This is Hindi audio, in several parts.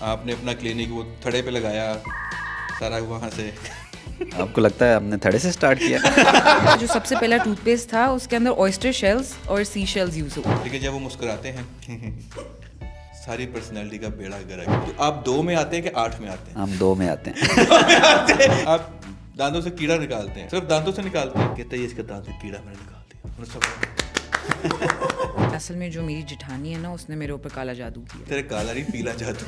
आपने अपना क्लिनिक वो थड़े पे लगाया सारा वहाँ से। आपको लगता है हमने थड़े से स्टार्ट किया? जो सबसे पहला टूथपेस्ट था उसके अंदर ऑयस्टर शेल्स और सी शेल्स यूज हुए। लेकिन जब वो मुस्कुराते हैं सारी पर्सनैलिटी का बेड़ा गर्क। तो आप 2 में आते हैं कि 8 में आते हैं? हम 2 में आते हैं। आप दांतों से कीड़ा निकालते हैं, सिर्फ दांतों से निकालते हैं? कहते हैं इसके दांत से कीड़ा मैंने निकाल दिया। असल में जो मेरी जिठानी है ना, उसने मेरे ऊपर काला जादू किया। तेरे काला नहीं पीला जादू।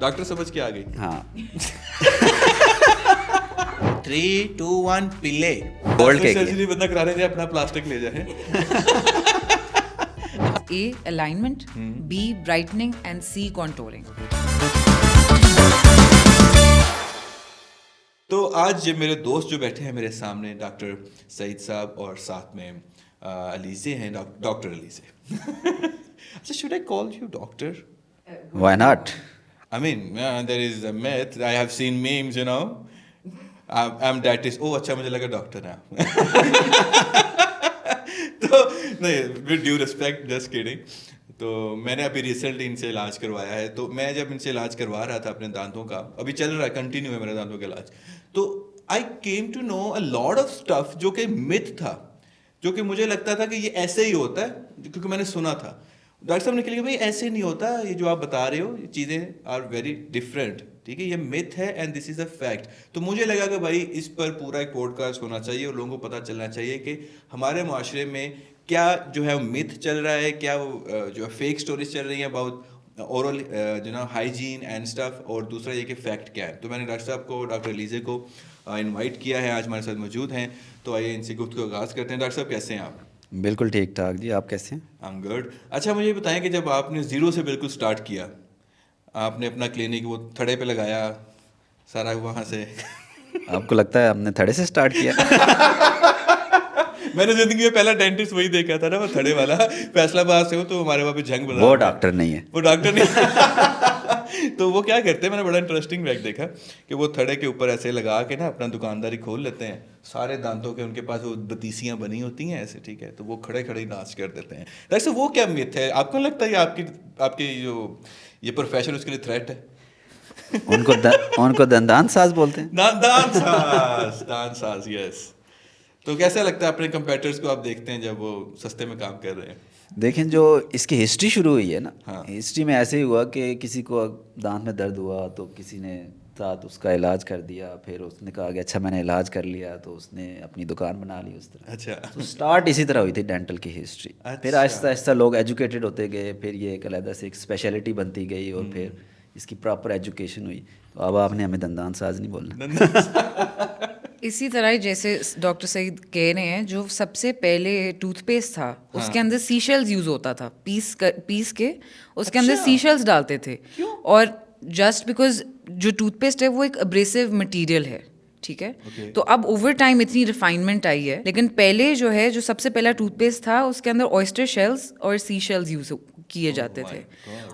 डॉक्टर समझ के आ गई। हाँ, 3, 2, 1 पिले। Gold cake सर्जरी बंदा करा रहे थे, अपना प्लास्टिक ले जाए। A alignment, B brightening and C contouring। तो आज मेरे दोस्त जो बैठे हैं मेरे सामने, डॉक्टर सईद साहब और साथ में अलीज़े हैं, डॉक्टर अलीज़े। अच्छा, should I call you doctor? why not? I mean, there is a myth. I have seen memes, you know. I'm dentist. Oh, अच्छा, मुझे लगा डॉक्टर है। तो नहीं, with due respect, just kidding. तो मैंने अभी रिसेंटली इनसे इलाज करवाया है। तो मैं जब इनसे इलाज करवा रहा था अपने दांतों का, अभी चल रहा है, कंटिन्यू है मेरे दांतों का इलाज, तो I came to know a lot of stuff जो कि मिथ था, जो कि मुझे लगता था कि ये ऐसे ही होता है, क्योंकि मैंने सुना था। डॉक्टर साहब ने कहा भाई ऐसे नहीं होता, ये जो आप बता रहे हो ये चीज़ें आर वेरी डिफरेंट, ठीक है, ये मिथ है and this is a fact. तो मुझे लगा कि भाई इस पर पूरा एक पॉडकास्ट होना चाहिए और लोगों को पता चलना चाहिए कि हमारे माशरे में क्या जो है मिथ चल रहा है, क्या वो जो फेक स्टोरीज चल रही हैं अबाउट ओरल जो ना हाइजीन एंड स्टफ, और दूसरा ये कि फैक्ट क्या है। तो मैंने डॉक्टर साहब को, डॉक्टर अलीज़े को इनवाइट किया है, आज हमारे साथ मौजूद हैं। तो आइए इनसे गुफ्तगू का आगाज़ करते हैं। डॉक्टर साहब कैसे हैं आप? बिल्कुल ठीक ठाक जी, आप कैसे हैं? I am good. अच्छा, मुझे ये बताएं कि जब आपने ज़ीरो से बिल्कुल स्टार्ट किया, आपने अपना क्लिनिक वो थड़े पे लगाया सारा वहाँ से। आपको लगता है हमने थड़े से स्टार्ट किया? मैंने ज़िंदगी में पहला डेंटिस्ट वही देखा था ना, वो थड़े वाला। फैसलाबाद से हो तो हमारे वहाँ पे जंग बजा। वो डॉक्टर नहीं है। वो डॉक्टर नहीं। तो वो क्या करते हैं, मैंने बड़ा इंटरेस्टिंग फैक्ट देखा कि वो थड़े के ऊपर ऐसे लगा के ना अपना दुकानदारी खोल लेते हैं। सारे दांतों के उनके पास वो बतीसियाँ बनी होती हैं ऐसे, ठीक है, तो वो खड़े खड़े ही नाच कर देते हैं। वैसे वो क्या मिथ है? आपको नहीं लगता है आपकी जो ये प्रोफेशन उसके लिए थ्रेट है? उनको दंदान साज बोलते हैं। दान साज, यस। तो कैसा लगता है अपने कंपेटिटर्स को आप देखते हैं जब वो सस्ते में काम कर रहे हैं? देखें, जो इसकी हिस्ट्री शुरू हुई है ना, हाँ। हिस्ट्री में ऐसे ही हुआ कि किसी को दांत में दर्द हुआ तो किसी ने साथ उसका इलाज कर दिया, फिर उसने कहा कि अच्छा मैंने इलाज कर लिया, तो उसने अपनी दुकान बना ली उस तरह। अच्छा। तो स्टार्ट इसी तरह हुई थी डेंटल की हिस्ट्री। फिर आहिस्ता आहिस्ता लोग एजुकेटेड होते गए, फिर ये एक अलग से एक स्पेशलिटी बनती गई और फिर इसकी प्रॉपर एजुकेशन हुई। तो अब आपने हमें दंदान साज नहीं बोलना। इसी तरह ही जैसे डॉक्टर सईद कह रहे हैं, जो सबसे पहले टूथपेस्ट था उसके अंदर सी शेल्स यूज होता था, पीस के उसके अंदर सी शेल्स डालते थे। और जस्ट बिकॉज जो टूथपेस्ट है वो एक अब्रेसिव मटेरियल है, ठीक है। तो अब ओवर टाइम इतनी रिफाइनमेंट आई है, लेकिन पहले जो है, जो सबसे पहला टूथपेस्ट था उसके अंदर ऑयस्टर शेल्स और सी शेल्स यूज किए जाते थे।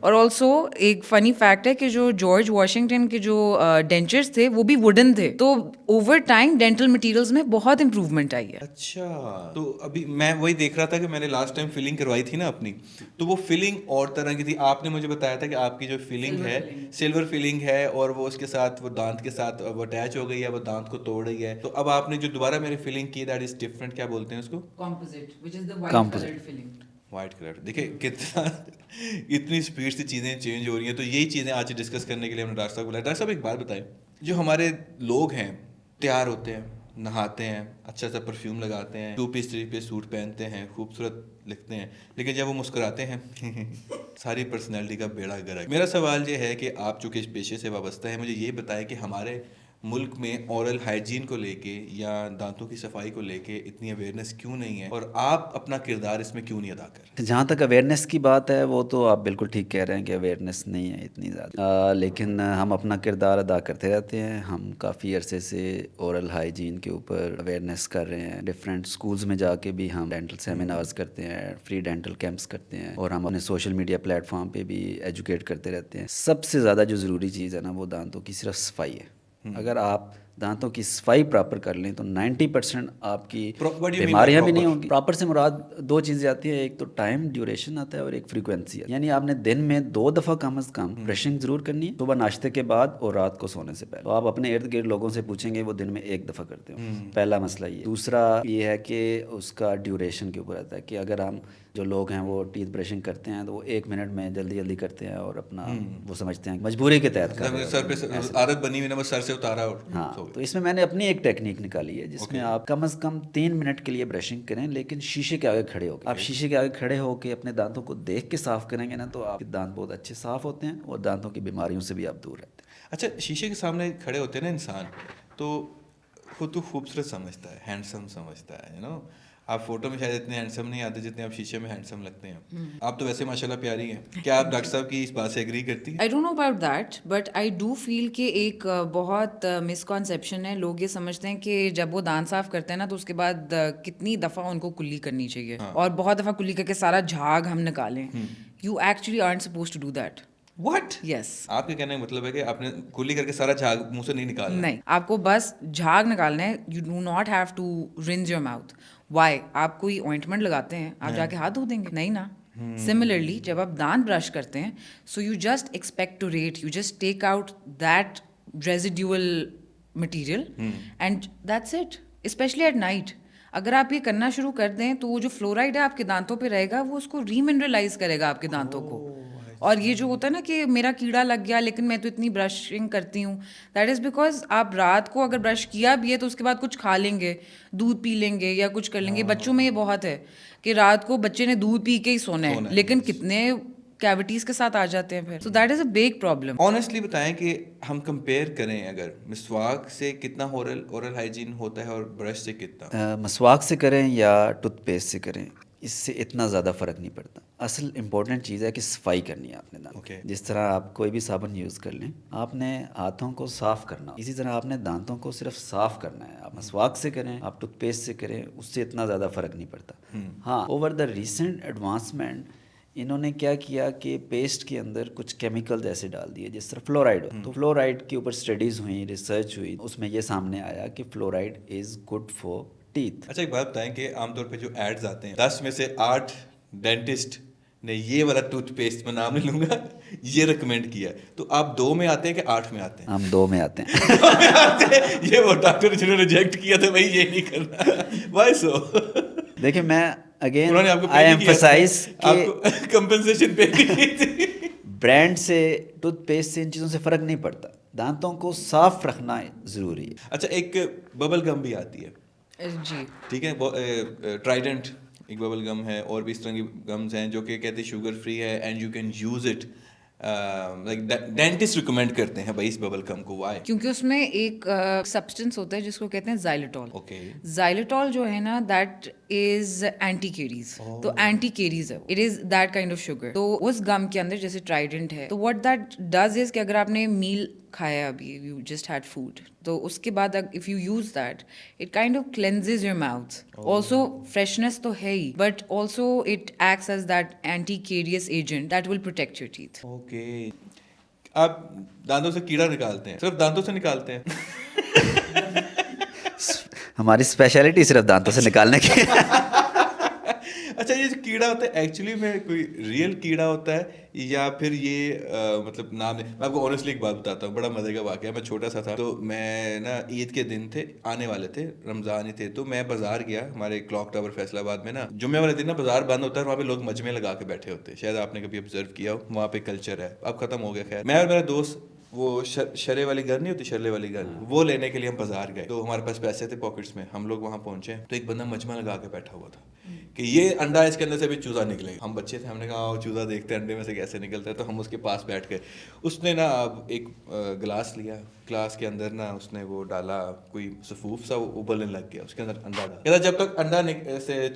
और ऑल्सो एक फनी फैक्ट है कि जो जॉर्ज वॉशिंगटन के जो डेंचर्स थे वो भी वुडन थे। तो ओवर टाइम डेंटल मटेरियल्स में बहुत इंप्रूवमेंट आई है। अच्छा, तो अभी मैं वही देख रहा था कि मैंने लास्ट टाइम फिलिंग करवाई थी ना अपनी, तो वो फिलिंग और तरह की थी। आपने मुझे बताया था कि आपकी जो फिलिंग है सिल्वर फिलिंग है, और वो उसके साथ वो दांत के साथ वो अटैच हो गई है, वो दांत को तोड़ रही है। तो अब आपने जो दोबारा मेरी फिलिंग की, दैट इज डिफरेंट, क्या बोलते हैं उसको? Composite, which is the white coloured filling. White colour. देखिए कितना इतनी स्पीड से चीज़ें चेंज हो रही हैं। तो यही चीज़ें आज डिस्कस करने के लिए हमने डॉक्टर साहब को बुलाया। डॉक्टर साहब एक बात बताएं, जो हमारे लोग हैं तैयार होते हैं, नहाते हैं, अच्छा सा परफ्यूम लगाते हैं, 2 पीस 3 पीस सूट पहनते हैं, खूबसूरत लिखते हैं, लेकिन जब वो मुस्कुराते हैं सारी पर्सनैलिटी का बेड़ा गर्क। मेरा सवाल ये है कि आप चूँकि इस पेशे से वाबस्ता है, मुझे ये बताएं कि हमारे मुल्क में ओरल हाइजीन को लेके या दांतों की सफाई को लेके इतनी अवेयरनेस क्यों नहीं है, और आप अपना किरदार इसमें क्यों नहीं अदा कर रहे? जहाँ तक अवेयरनेस की बात है, वो तो आप बिल्कुल ठीक कह रहे हैं कि अवेयरनेस नहीं है इतनी ज़्यादा, लेकिन हम अपना किरदार अदा करते रहते हैं। हम काफ़ी अरसे से ओरल हाइजीन के ऊपर अवेयरनेस कर रहे हैं। डिफरेंट स्कूल्स में जाके भी हम डेंटल सेमिनार्स करते हैं, फ्री डेंटल कैंप्स करते हैं, और हम अपने सोशल मीडिया प्लेटफॉर्म पे भी एजुकेट करते रहते हैं। सबसे ज़्यादा जो ज़रूरी चीज़ है ना, वो दांतों की सिर्फ सफाई है। अगर आप दांतों की सफाई प्रॉपर कर लें तो 90% आपकी What do you mean by बीमारियां भी नहीं proper? होंगी। प्रॉपर से मुराद दो चीज़ें आती हैं, एक तो टाइम ड्यूरेशन आता है और एक फ्रीक्वेंसी है। यानी आपने दिन में 2 दफ़ा कम अज़ कम ब्रशिंग ज़रूर करनी है, सुबह नाश्ते के बाद और रात को सोने से पहले। तो आप अपने इर्द गिर्द लोगों से पूछेंगे वो दिन में 1 दफ़ा करते हो। पहला मसला ये। दूसरा ये है कि उसका ड्यूरेशन के ऊपर आता है कि अगर हम जो लोग हैं वो टीथ ब्रशिंग करते हैं तो वो 1 मिनट में जल्दी जल्दी करते हैं और अपना वो समझते हैं मजबूरी के तहत कर रहे सर पे हैं। आदत बनी हुई ना, बस सर से उतारा और हाँ, तो इसमें मैंने अपनी एक टेक्निक निकाली है जिसमें आप कम से कम 3 मिनट के लिए ब्रशिंग करें, लेकिन शीशे के आगे खड़े होकर। आप शीशे के आगे खड़े होकर अपने दांतों को देख के साफ करेंगे ना तो आपके दांत बहुत अच्छे साफ होते हैं और दांतों की बीमारियों से भी आप दूर रहते हैं। अच्छा, शीशे के सामने खड़े होते हैं ना इंसान, तो खुद को खूबसूरत समझता है, हैंडसम समझता है, आप फोटो में शायद इतने हैंडसम नहीं आते जितने आप शीशे में हैंडसम लगते हैं। आप तो वैसे माशाल्लाह प्यारी हैं। क्या आप डॉक्टर साहब की इस बात से एग्री करती हैं? I don't know about that, but I do feel कि एक बहुत मिसकॉन्सेप्शन है। लोग ये समझते हैं कि जब वो दांत साफ करते हैं ना तो उसके बाद कितनी दफ़ा उनको कुल्ली करनी चाहिए और बहुत दफ़ा कुल्ली करके सारा झाग हम निकालें। You actually are suppose to do that. What? Yes. आपके कहने का मतलब है कि आपने कुल्ली करके सारा झाग मुंह से नहीं निकालना? नहीं, आपको बस झाग निकालना है। You do not have to rinse your mouth. Why? आप कोई ऑइंटमेंट लगाते हैं, आप जाके हाथ धो देंगे? नहीं ना। सिमिलरली जब आप दांत ब्रश करते हैं, so you just expectorate, you just take out that residual material and that's it. Especially at night अगर आप ये करना शुरू कर दें तो वो जो फ्लोराइड है आपके दांतों पे रहेगा, वो उसको रीमिनरलाइज करेगा आपके दांतों को। और ये जो होता है ना कि मेरा कीड़ा लग गया लेकिन मैं तो इतनी ब्रशिंग करती हूँ, दैट इज़ बिकॉज आप रात को अगर ब्रश किया भी है तो उसके बाद कुछ खा लेंगे, दूध पी लेंगे या कुछ कर लेंगे। बच्चों में ये बहुत है कि रात को बच्चे ने दूध पी के ही सोना है, लेकिन कितने कैविटीज़ के साथ आ जाते हैं फिर। So that is a big problem. Honestly बताएं कि हम कंपेयर करें अगर मिसवाक से कितना ओरल हाइजीन होता है और ब्रश से कितना? मसवाक से करें या टूथपेस्ट से करें, इससे इतना ज़्यादा फ़र्क नहीं पड़ता। असल इम्पोर्टेंट चीज़ है कि सफाई करनी है आपने दांत। Okay. जिस तरह आप कोई भी साबुन यूज़ कर लें, आपने हाथों को साफ़ करना, इसी तरह आपने दांतों को सिर्फ साफ़ करना है। आप मसवाक से करें, आप टूथपेस्ट से करें, उससे इतना ज़्यादा फ़र्क नहीं पड़ता। हाँ, ओवर द रिसेंट एडवांसमेंट इन्होंने क्या किया कि पेस्ट के अंदर कुछ केमिकल्स ऐसे डाल दिए जिस तरह फ्लोराइड हो। तो फ्लोराइड के ऊपर स्टडीज़ हुई, रिसर्च हुई, उसमें ये सामने आया कि fluoride is good for teeth. अच्छा, एक बात बताएं कि आमतौर पे जो एड्स आते हैं 10 में से 8 डेंटिस्ट ने ये वाला टूथपेस्ट, मैं नाम नहीं लूंगा, ये रिकमेंड किया है। तो आप 2 में आते हैं कि 8 में आते हैं? हम 2 में आते हैं। 2 में आते हैं। ये वो डॉक्टर जिन्होंने रिजेक्ट किया था, भाई ये नहीं करना। Why so? देखिए मैं अगेन उन्होंने आपको आई एम्फसाइज आपको कंपनसेशन पे की थी। ब्रांड से, टूथपेस्ट से, इन चीज़ों से फ़र्क नहीं पड़ता। दांतों को साफ रखना ज़रूरी है। अच्छा, एक बबल गम भी आती है, जी। ठीक है, ट्राइडेंट एक बबल गम है, और भी इस तरह की गम्स हैं जो कि कहते हैं शुगर फ्री है and you can use it, like dentist recommend करते हैं भाई इस बबल गम को। व्हाई? क्योंकि उसमें एक सब्सटेंस होता है जिसको कहते हैं जाइलेटॉल। ओके। जाइलेटॉल जो है ना, दैट इज एंटी केरीज। तो एंटी केरीज है, it is that kind of sugar. तो उस गम के अंदर जैसे ट्राइडेंट है, तो व्हाट दैट डज इज कि अगर आपने मील खाया, अभी यू जस्ट हैड फूड, तो उसके बाद if you use that, it kind of cleanses your mouth. Also freshness तो है ही, but also it acts as that anti carious agent that will protect your teeth. Okay. आप दांतों से कीड़ा निकालते हैं? सिर्फ दांतों से निकालते हैं? हमारी स्पेशलिटी सिर्फ दांतों से निकालने की। अच्छा, ये जो कीड़ा होता है एक्चुअली में कोई रियल कीड़ा होता है या फिर ये मतलब नाम है? मैं आपको ऑनेस्टली एक बात बताता हूँ, बड़ा मजे का वाकया। मैं छोटा सा था तो मैं ना, ईद के दिन थे, आने वाले थे, रमजान ही थे, तो मैं बाजार गया, हमारे क्लॉक टावर फैसलाबाद में ना जुम्मे वाले दिन ना बाजार बंद होता है, वहाँ पे लोग मजमे लगा के बैठे होते हैं। शायद आपने कभी ऑब्जर्व किया हो, वहाँ पे कल्चर है। अब खत्म हो गया। खैर, मैं और मेरा दोस्त वो शरे वाली गन नहीं होती, शरले वाली गन, वो लेने के लिए हम बाजार गए। तो हमारे पास पैसे थे पॉकेट्स में, हम लोग वहाँ पहुंचे तो एक बंदा मजमा लगा के बैठा हुआ था कि ये अंडा है, इसके अंदर से भी चूजा निकलेगा। हम बच्चे थे, हमने कहा आओ चूजा देखते हैं अंडे में से कैसे निकलता है। तो हम उसके पास बैठ गए। उसने ना एक गिलास लिया, गिलास के अंदर ना उसने वो डाला, कोई सफूफ सा, वो उबलने लग गया, उसके अंदर अंडा डाला। कहता जब तक अंडा से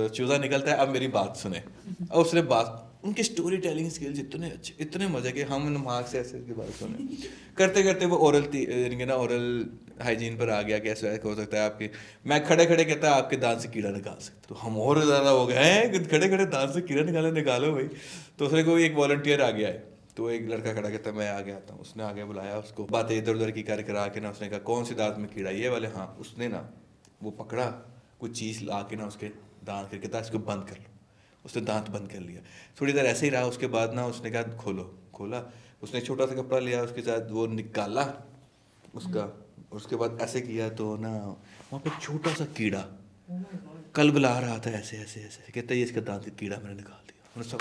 चूजा निकलता है, अब मेरी बात सुने। और उसने बात, उनके स्टोरी टेलिंग स्किल्स इतने अच्छे, इतने मजे के, हम मार्क्स से ऐसे की बात सुने। करते करते वो ओरल हाइजीन पर आ गया। कैसे हो सकता है आपके, मैं खड़े खड़े कहता है आपके दांत से कीड़ा निकाल सकते। तो हम और ज़्यादा हो गए हैं, खड़े खड़े दांत से कीड़ा निकालो भाई। तो उसने कोई एक वॉलंटियर आ गया है, तो एक लड़का खड़ा कहता मैं आगे आता हूँ, उसने आगे बुलाया उसको, बातें इधर उधर की करा के ना उसने कहा कौन सी दांत में कीड़ा, ये वाले, हाँ। उसने ना वो पकड़ा कुछ चीज़ ला के ना उसके दांत करके था, इसको बंद कर लो। उसने दांत बंद कर लिया, थोड़ी देर ऐसे ही रहा, उसके बाद ना उसने कहा खोलो, खोला, उसने एक छोटा सा कपड़ा लिया, उसके साथ वो निकाला उसका, उसके बाद ऐसे किया तो ना वहाँ पे छोटा सा कीड़ा कल बुला रहा था, ऐसे ऐसे ऐसे कहते ये इसका दांत कीड़ा मैंने निकाल दिया। हमने सब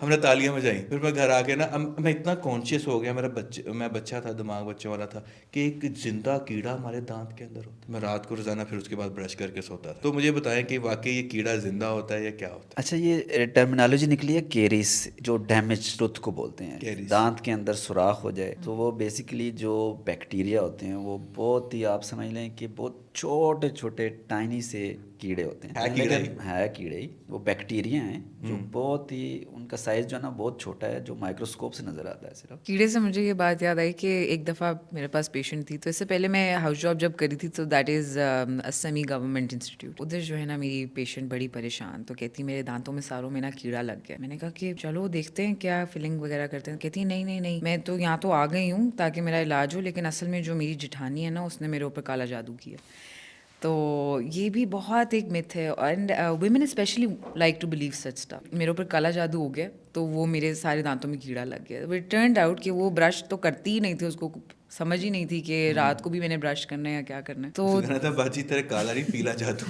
हमने तालियां बजाई। फिर मैं घर आके ना मैं इतना कॉन्शियस हो गया, मैं बच्चा था, दिमाग बच्चे वाला था कि एक जिंदा कीड़ा हमारे दांत के अंदर होता है। मैं रात को रोजाना फिर उसके बाद ब्रश करके सोता था। तो मुझे बताएं कि वाकई ये कीड़ा जिंदा होता है या क्या होता अच्छा, ये टर्मिनोलॉजी निकली है केरीस, जो डैमेज टूथ को बोलते हैं। Caries। दांत के अंदर सुराख हो जाए तो वो बेसिकली जो बैक्टीरिया होते हैं वो बहुत ही, आप समझ लें कि बहुत छोटे छोटे टाइनी से कीड़े होते हैं। है कीड़ा लेकिन है कीड़े ही, वो बैक्टीरिया हैं जो बहुत ही, उनका साइज जो है ना बहुत छोटा है, जो माइक्रोस्कोप से नज़र आता है सिर्फ। कीड़े से मुझे ये बात याद आई कि एक दफ़ा मेरे पास पेशेंट थी, तो इससे पहले मैं हाउस जॉब जब करी थी तो that is a semi government institute. उधर जो है ना मेरी पेशेंट बड़ी परेशान, तो कहती मेरे दांतों में सारों में ना कीड़ा लग गया। मैंने कहा कि चलो देखते हैं क्या फिलिंग वगैरह करते हैं। कहती नहीं नहीं नहीं, मैं तो यहाँ तो आ गई हूँ ताकि मेरा इलाज हो, लेकिन असल में जो मेरी जिठानी है ना उसने मेरे ऊपर काला जादू किया। तो ये भी बहुत एक मिथ है, and women specially like to believe such stuff. मेरे ऊपर काला जादू हो गया तो वो मेरे सारे दांतों में कीड़ा लग गया। इट टर्न्ड आउट कि वो ब्रश तो करती ही नहीं थी, उसको समझ ही नहीं थी कि रात को भी मैंने ब्रश करना है या क्या करना है। तो है। था बाजी तेरे काला नहीं पीला जादू।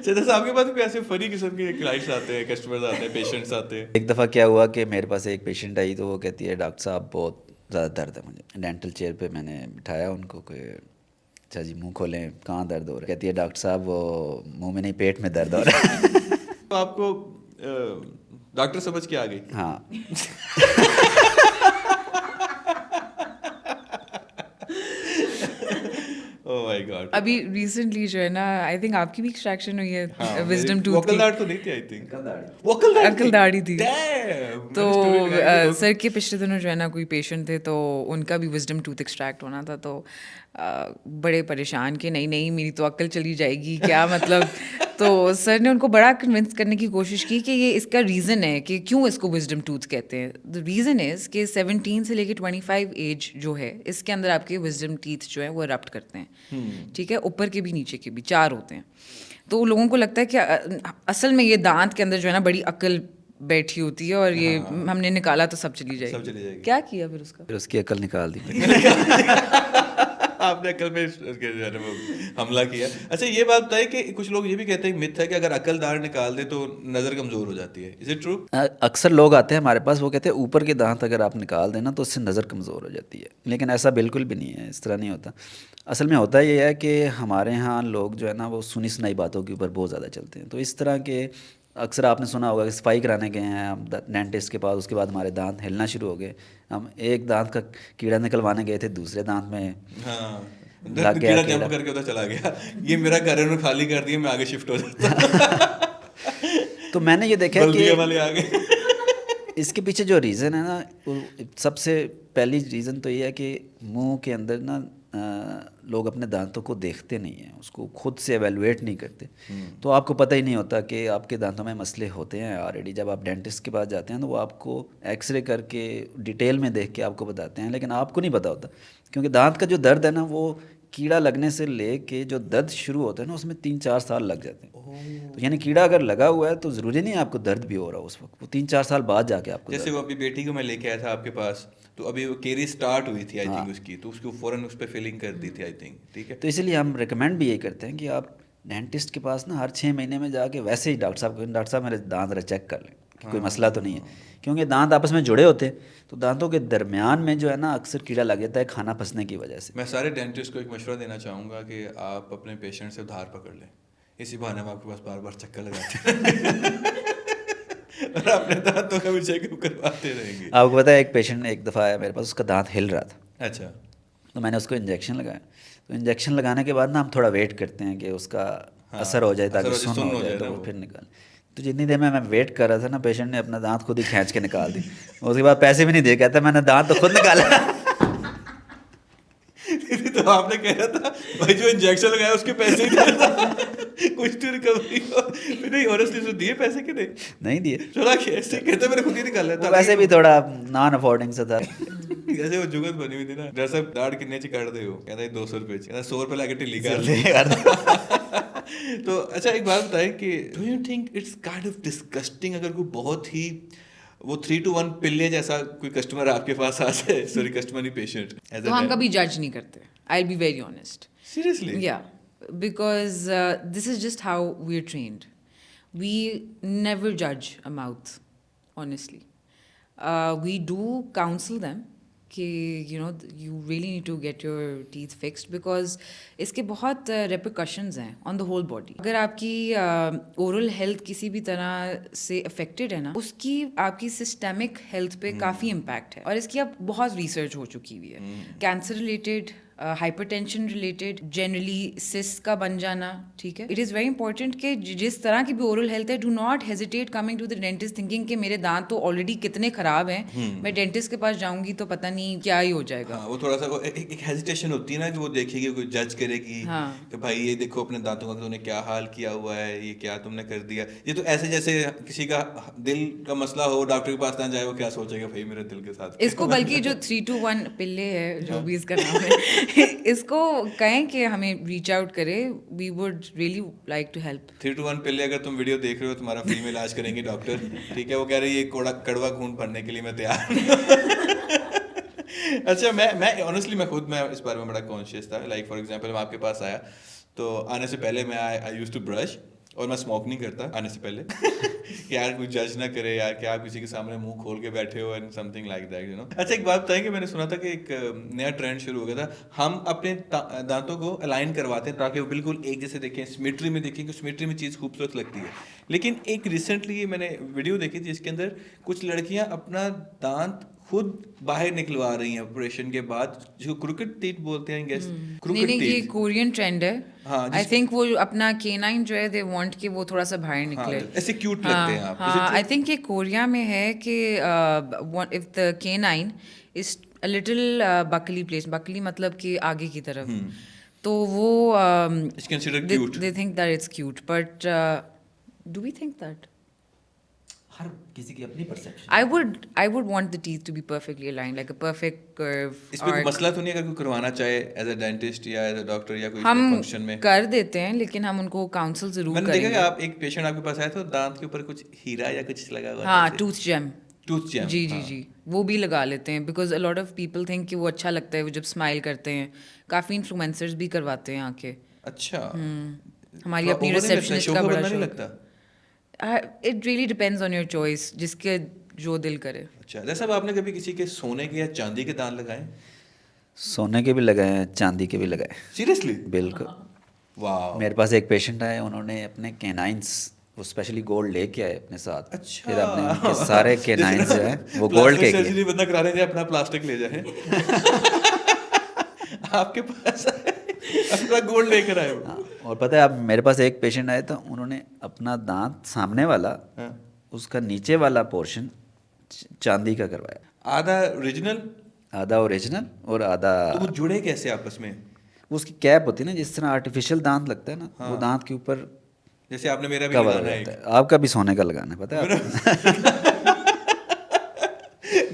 जैसे आपके पास भी ऐसे फनी किस्म के क्लाइंट्स आते हैं, कस्टमर्स आते हैं, पेशेंट्स आते हैं। एक दफ़ा क्या हुआ कि मेरे पास एक पेशेंट आई तो वो कहती है डॉक्टर साहब बहुत ज़्यादा दर्द है मुझे। डेंटल चेयर पे मैंने बिठाया उनको कि अच्छा जी मुंह खोलें, कहाँ दर्द हो रहा है। कहती है डॉक्टर साहब वो मुंह में नहीं पेट में दर्द हो रहा है। तो आपको डॉक्टर समझ के आ गई? हाँ। Oh my God. अभी रिसेंटली जो है ना, आई थिंक आपकी भी एक्सट्रैक्शन हुई है विजडम टूथ वोकल की। दाढ़ तो नहीं थी, आई थिंक वोकल दाढ़ी थी। Damn! तो मैंने story लगाई है। सर के पिछले दिनों जो है ना कोई पेशेंट थे तो उनका भी विजडम टूथ एक्सट्रैक्ट होना था, तो बड़े परेशान कि नहीं नहीं मेरी तो अक्ल चली जाएगी क्या मतलब। तो सर ने उनको बड़ा कन्विंस करने की कोशिश की कि ये इसका रीज़न है कि क्यों इसको विजडम टूथ कहते हैं। द रीज़न इज़ कि 17 से लेके 25 एज जो है इसके अंदर आपके विजडम टीथ जो है वो रप्ट करते हैं। ठीक है, ऊपर के भी नीचे के भी 4 होते हैं। तो लोगों को लगता है कि असल में ये दांत के अंदर जो है ना बड़ी अक्ल बैठी होती है और ये हमने निकाला तो सब चली जाएगी। क्या किया फिर उसका? फिर उसकी अकल निकाल दी। आपने अकल में उसके जो है ना वो हमला किया। अच्छा ये बात बताइए कि कुछ लोग ये भी कहते हैं मिथ है कि अगर अकल दाढ़ निकाल दे तो नज़र कमज़ोर हो जाती है। Is it true? अक्सर लोग आते हैं हमारे पास, वो कहते हैं ऊपर के दांत अगर आप निकाल देना तो उससे नज़र कमज़ोर हो जाती है, लेकिन ऐसा बिल्कुल भी नहीं है, इस तरह नहीं होता। असल में होता ये है कि हमारे यहाँ लोग जो है ना वो सुनी सुनाई बातों के ऊपर बहुत ज़्यादा चलते हैं। तो इस तरह के अक्सर आपने सुना होगा कि सफाई कराने गए हैं हम डेंटिस्ट के पास, उसके बाद हमारे दांत हिलना शुरू हो गए। हम एक दांत का कीड़ा निकलवाने गए थे, दूसरे दांत में हाँ, लग गया कीड़ा कीड़ा। जंप करके उधर चला गया। ये मेरा घर है, उन्होंने खाली कर दिया, मैं आगे शिफ्ट हो जाता। तो मैंने ये देखा बल्दिया कि वाले आ गए। इसके पीछे जो रीज़न है ना, वो सबसे पहली रीज़न तो ये है कि मुंह के अंदर ना लोग अपने दांतों को देखते नहीं हैं, उसको खुद से एवेलुएट नहीं करते। तो आपको पता ही नहीं होता कि आपके दांतों में मसले होते हैं ऑलरेडी। जब आप डेंटिस्ट के पास जाते हैं तो वो आपको एक्सरे करके डिटेल में देख के आपको बताते हैं, लेकिन आपको नहीं पता होता, क्योंकि दांत का जो दर्द है ना वो कीड़ा लगने से ले के जो दर्द शुरू होता है ना उसमें 3-4 साल लग जाते हैं। तो यानी कीड़ा अगर लगा हुआ है तो ज़रूरी नहीं है आपको दर्द भी हो रहा हो उस वक्त, वो 3-4 साल बाद जाके आपको जैसे वो अभी बेटी को मैं लेके आया था आपके पास, तो अभी वो केरी स्टार्ट हुई थी आई थिंक उसकी, तो उसको फ़ौरन उस पर फिलिंग कर दी थी आई थिंक। ठीक है, तो इसीलिए हम रिकमेंड भी यही करते हैं कि आप डेंटिस्ट के पास ना हर 6 महीने में जाके वैसे ही डॉक्टर साहब को, डॉक्टर साहब मेरे दांत जरा चेक कर लें कि कोई मसला तो नहीं है, क्योंकि दांत आपस में जुड़े होते हैं। तो दांतों के दरमियान में जो है ना अक्सर कीड़ा लग जाता है खाना फंसने की वजह से। मैं सारे डेंटिस्ट को एक मशवरा देना चाहूँगा कि आप अपने पेशेंट से उधार पकड़ लें, इसी बहाने हम आपके पास बार बार चक्कर लगाते हैं और अपने दांतों का भी चेकअप करवाते रहेंगे। आपको पता है एक पेशेंट एक दफ़ा आया मेरे पास, उसका दांत हिल रहा था। अच्छा, तो मैंने उसको इंजेक्शन लगाया। तो इंजेक्शन लगाने के बाद ना हम थोड़ा वेट करते हैं कि उसका असर हो जाए ताकि सुन्न हो जाए, तो वो फिर निकाल। तो जितनी देर में मैं वेट कर रहा था ना, पेशेंट ने अपना दांत खुद ही खींच के निकाल दी। उसके बाद पैसे भी नहीं दिए, कहता मैंने दांत तो खुद निकाला। तो आपने कह रहा था भाई जो इंजेक्शन लगाया उसके पैसे ही दे। कुछ तो रिकवरी हो। नहीं ऑनेस्टली तो दिए पैसे कि नहीं? नहीं दिए, चला कैसे कहते मैंने खुद ही निकाल लिया वो था। वैसे भी थोड़ा नॉन अफोर्डिंग सा था। जैसे वो जुगत बनी हुई थी ना, जैसा दाढ़ किन्ने च काट दे हो, कहता 200 रुपए च, कहता 100 रुपए लाके ढिल्ली कर। तो अच्छा एक बात बताएं कि do you think it's kind of disgusting अगर कोई बहुत ही वो 3-to-1 पिल्ले जैसा कोई कस्टमर आपके पास आ जाए, सॉरी कस्टमर नहीं पेशेंट, तो हम कभी जज नहीं करते, I will be very honest. Seriously? Yeah, because this is just how we're trained. We never judge a mouth, honestly. We do counsel them कि you really need to get your teeth fixed because इसके बहुत repercussions हैं on the whole body. अगर आपकी oral health किसी भी तरह से affected है ना, उसकी आपकी systemic health पे काफ़ी impact है, और इसकी अब बहुत research हो चुकी हुई है। Cancer related, hypertension related, generally cyst का बन जाना, ठीक है। इट इज़ वेरी इंपॉर्टेंट कि जिस तरह की भी ओरल हेल्थ है, do not hesitate coming to the dentist thinking कि मेरे दांत तो ऑलरेडी कितने खराब हैं, मैं डेंटिस्ट के पास जाऊंगी तो पता नहीं क्या ही हो जाएगा। हाँ, वो थोड़ा सा एक हेजिटेशन होती है ना कि वो देखेगी, कोई जज करेगी कि भाई ये देखो अपने दांतों का तूने क्या हाल किया हुआ है, ये क्या तुमने कर दिया। ये तो ऐसे जैसे किसी का दिल का मसला हो, डॉक्टर के पास ना जाए, वो क्या सोचेगा भाई मेरे दिल के साथ। इसको बल्कि जो 3-to-1 पिल्ले है, जो भी इसका नाम है, इसको कहें कि हमें रीच आउट करे, we would really like to help. 3-to-1 पिल्ले, अगर तुम वीडियो देख रहे हो तुम्हारा फ्री में इलाज करेंगे डॉक्टर, ठीक है। वो कह रही है ये कड़वा खून भरने के लिए मैं तैयार अच्छा मैं ऑनेस्टली मैं इस बारे में बड़ा कॉन्शियस था। लाइक फॉर एग्जांपल मैं आपके पास आया तो आने से पहले मैं आई यूज्ड टू ब्रश, और मैं स्मोक नहीं करता आने से पहले कि यार कोई जज ना करे यार, क्या आप किसी के सामने मुंह खोल के बैठे हो and something like that, you know. अच्छा एक बात बताएंगे, मैंने सुना था कि एक नया ट्रेंड शुरू हो गया था, हम अपने दांतों को अलाइन करवाते हैं ताकि वो बिल्कुल एक जैसे देखें, सिमेट्री में देखें, कि सिमेट्री में चीज़ खूबसूरत लगती है। लेकिन एक रिसेंटली मैंने वीडियो देखी थी जिसके अंदर कुछ लड़कियां अपना दांत खुद बाहर निकलवा रही हैं ऑपरेशन के बाद, जिसको क्रूकेड टीथ बोलते हैं, गेस क्रूकेड नहीं, ये टीथ। कोरियन ट्रेंड है। हाँ, आई थिंक वो अपना केनाइन जो है, दे वांट कि वो थोड़ा सा बाहर निकले। हाँ, ऐसे क्यूट लगते हैं आप। हाँ, आई थिंक ये कोरिया में है कि if the canine is a little Buckley place, Buckley मतलब कि आगे की तरफ, तो वो It's considered cute. they think that it's cute, but do we think that? हर किसी की अपनी perception. I would want the teeth to be perfectly aligned, like a perfect curve. इसमें कोई arc. मसला तो नहीं अगर कोई करवाना चाहे एज अ डेंटिस्ट या एज अ डॉक्टर या कोई हम फंक्शन में? कर देते हैं, लेकिन हम उनको काउंसिल जरूर मैंने देखा कि करेंगे। आप एक पेशेंट आपके पास आया था, दांत के ऊपर कुछ हीरा या कुछ लगा हुआ हाँ, था। Tooth gem. Tooth gem. जी जी जी, वो भी लगा लेते हैं because a lot of people think कि वो अच्छा लगता है वो जब स्माइल करते हैं। काफ़ी इन्फ्लुएंसर्स भी करवाते हैं आके। अच्छा, हमारी अपनी रिसेप्शनिस्ट का बड़ा नहीं शौक। लगता। It really depends on your choice, जिसके जो दिल करे। अच्छा, जैसा आपने कभी किसी के सोने के या चांदी के दांत लगाए? सोने के भी लगाए हैं, चांदी के भी लगाए। सीरियसली? बिल्कुल। वाह। मेरे पास एक पेशेंट आए, उन्होंने अपने केनाइंस वो स्पेशली गोल्ड लेके आए अपने साथ। अच्छा। फिर आपने उनके सारे केनाइंस जो है वो गोल्ड के किए। सर्जरी बंदा करा रहे थे, अपना प्लास्टिक ले जाए आपके पास अपना गोल्ड लेकर आए हो। हाँ, और पता है आप, मेरे पास एक पेशेंट आए तो उन्होंने अपना दांत सामने वाला, उसका नीचे वाला पोर्शन चांदी का करवाया। आधा ओरिजिनल, आधा ओरिजिनल और आधा। तो वो जुड़े कैसे आपस में? उसकी कैप होती है ना, जिस तरह आर्टिफिशियल दांत लगता है ना, वो दांत के ऊपर जैसे आपने मेरा भी कवर लगाना है रहता है। आपका भी सोने का लगाना है, पता है आपको?